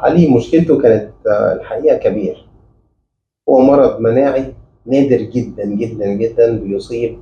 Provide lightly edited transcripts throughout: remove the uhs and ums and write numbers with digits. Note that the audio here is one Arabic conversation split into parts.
علي مشكلته كانت الحقيقة كبير. هو مرض مناعي نادر جدا جدا جدا، بيصيب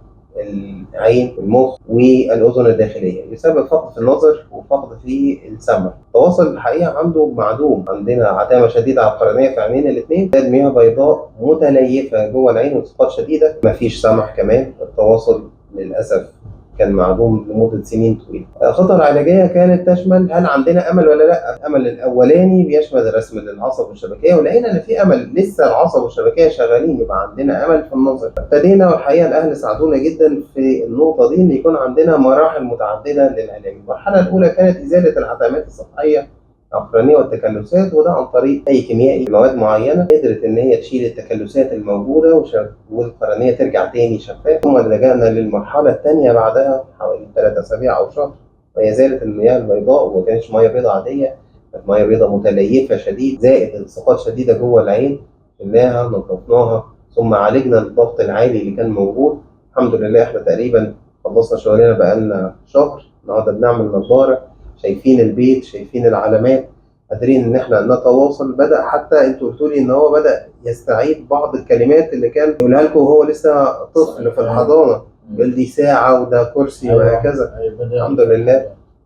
العين والمخ والأذن الداخلية بسبب فقد في النظر وفقد في السمع. التواصل الحقيقة عنده معدوم، عندنا عدامة شديدة على القرنية في عينين الاثنين، زائد مياه بيضاء متليفة جوه العين وانسقاط شديدة، مفيش سمع كمان. التواصل للأسف كان معدوم لمدة سنين طويلة. الخطة العلاجية كانت تشمل هل عندنا أمل ولا لا. الأمل الأولاني بيشمل رسم للعصب والشبكية، ولقينا إن في أمل، لسه العصب والشبكية شغالين، يبقى عندنا أمل في النظر. ابتدينا، والحقيقة الأهل ساعدونا جدا في النقطة دي، إن يكون عندنا مراحل متعددة للعلاج. المرحلة الأولى كانت إزالة العتمات السطحية العقرانية والتكلسات، وده عن طريق أي كيميائي مواد معينة قدرت إن هي تشيل التكلسات الموجودة والقرنية ترجع تاني شفافة. ثم لجأنا للمرحلة الثانية بعدها حوالي 3 أسابيع أو شهر، وهي إزالة المياه البيضاء. وما كانتش مياه بيضاء عادية، كانت مياه بيضاء متليفة شديد، زائد التصاقات شديدة جوه العين. شلناها، نظفناها، ثم عالجنا الضغط العالي اللي كان موجود. الحمد لله احنا تقريبا خلصنا شغلنا بقالنا شهر. النهارده بنعمل نظارة، شايفين البيت، شايفين العلامات، قادرين ان احنا نتواصل. بدا حتى انتوا قلتوا لي ان هو بدا يستعيد بعض الكلمات اللي كان يقولها لكم وهو لسه طفل في الحضانه، يقول دي ساعه وده كرسي وهكذا. الحمد لله.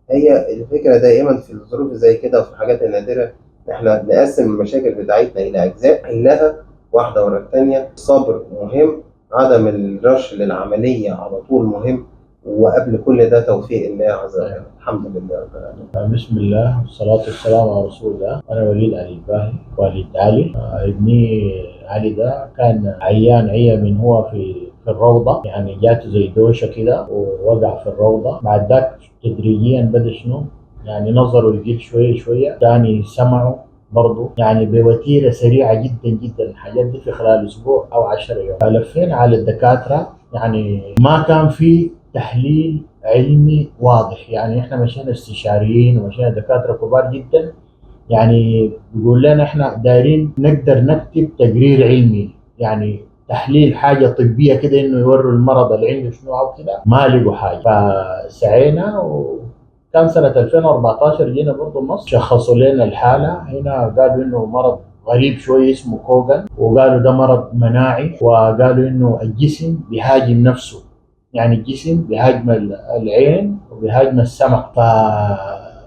هي الفكره دائما في الظروف زي كده وفي الحاجات النادره ان احنا نقسم المشاكل بتاعتنا الى اجزاء، نحلها واحده ورا الثانيه. الصبر مهم، عدم الرش للعمليه على طول مهم، وقبل كل ده توفيق الله عز وجل. الحمد لله رب العالمين. بسم الله والصلاة والسلام على رسول الله. أنا وليد علي الباهي، والد علي. ابني علي ده كان عيان من هو في الروضة، يعني جاته زي دوشة كده ووقع في الروضة. بعد ذاك تدريجيا بدأ شنو، يعني نظره يقل شوية شوية، تاني سمعه برضه يعني بوتيرة سريعة جدا جدا. الحاجات دي في خلال أسبوع أو 10 يوم. لفينا على الدكاترة، يعني ما كان في تحليل علمي واضح. يعني احنا مشينا استشاريين ومشينا دكاتره كبار جدا، يعني بيقول لنا احنا دايرين نقدر نكتب تقرير علمي، يعني تحليل حاجه طبيه كده انه يوروا المرض اللي عنده شنو او كده. ما لقوا حاجه، فسعينا. وكان سنه 2014 جينا برضه مصر، شخصوا لنا الحاله هنا، قالوا انه مرض غريب شويه اسمه كوغان، وقالوا ده مرض مناعي، وقالوا انه الجسم بيهاجم نفسه، يعني الجسم بهاجم العين وبهاجم السمع.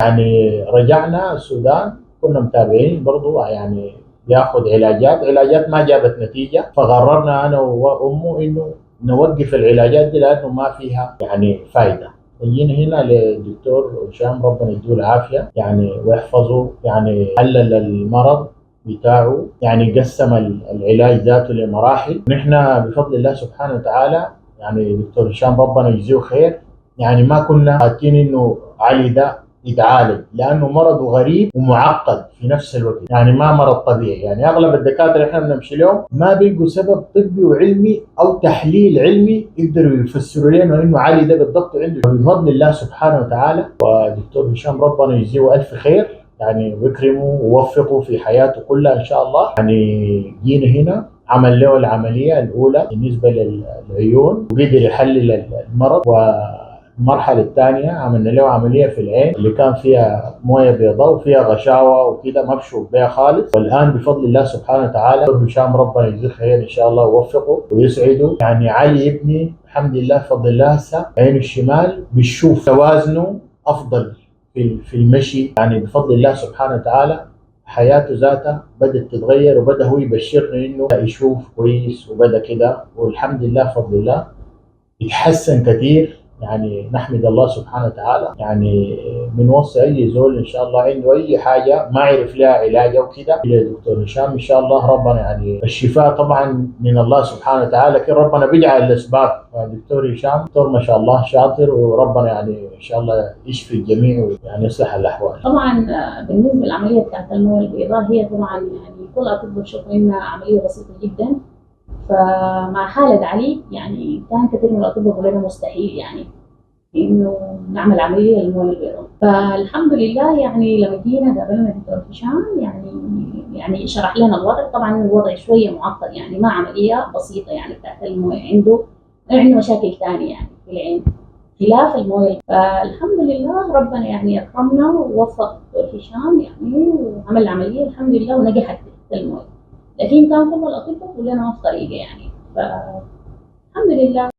يعني رجعنا السودان، كنا متابعين برضو، يعني ياخذ علاجات ما جابت نتيجة. فقررنا أنا وأمه إنه نوقف العلاجات دي لأنه ما فيها يعني فايدة. جينا هنا للدكتور هشام، ربنا يديه العافية يعني ويحفظه، يعني حلل المرض بتاعه، يعني قسم العلاج ذاته لمراحل. نحن بفضل الله سبحانه وتعالى، يعني دكتور هشام ربنا يجزيه خير، يعني ما كنا حاطين انه علي ده يتعالج، لانه مرضه غريب ومعقد في نفس الوقت، يعني ما مرض طبيعي. يعني اغلب الدكاتره اللي احنا بنمشي لهم ما بيلقوا سبب طبي وعلمي او تحليل علمي يقدروا يفسروا لنا انه علي ده بالضبط عنده. بفضل الله سبحانه وتعالى، ودكتور هشام ربنا يجزيه الف خير، يعني ويكرمه ووفقه في حياته كلها ان شاء الله. يعني جينا هنا عمل له العملية الأولى بالنسبة للعيون وقدر يحلل المرض، والمرحلة الثانية عملنا له عملية في العين اللي كان فيها موية بيضاء وفيها غشاوة وكده ما بشوف بها خالص. والآن بفضل الله سبحانه وتعالى دكتور هشام ربنا يجزيه خير إن شاء الله ويوفقه ويسعده. يعني علي ابني الحمد لله بفضل الله هسه عينه الشمال بيشوف، توازنه أفضل في المشي، يعني بفضل الله سبحانه وتعالى حياته ذاتها بدأت تتغير، وبدأ هو يبشرني انه يشوف كويس وبدأ كده، والحمد لله بفضل الله يتحسن كثير. يعني نحمد الله سبحانه وتعالى. يعني بنوصي اي زول ان شاء الله عنده اي حاجه ما عرف لها علاج او كده الى دكتور هشام ان شاء الله. ربنا يعني الشفاء طبعا من الله سبحانه وتعالى، لكن ربنا بيجعل الاسباب. دكتور هشام دكتور ما شاء الله شاطر، وربنا يعني ان شاء الله يشفي الجميع ويعني يصلح الاحوال. طبعا بالنسبه للعمليه بتاعت المويه البيضاء، هي طبعا يعني كل الاطباء بيشوفوا انها عمليه بسيطه جدا. فمع حالة علي يعني كان كثير من الأطباء بيقولوا لنا مستحيل يعني إنه نعمل عملية للموية البيضاء. فالحمد لله يعني لما جينا قابلنا دكتور هشام يعني شرح لنا الوضع. طبعا الوضع شوية معقد، يعني ما عملية بسيطة يعني بتاعت الموية، عنده مشاكل ثانية يعني في العين خلاف الموية. فالحمد لله ربنا يعني أكرمنا ووفق دكتور هشام يعني وعمل العمليه الحمد لله ونجحت المويه، لكن كان كل الاطباء كلنا ما في طريقه يعني، فالحمد لله.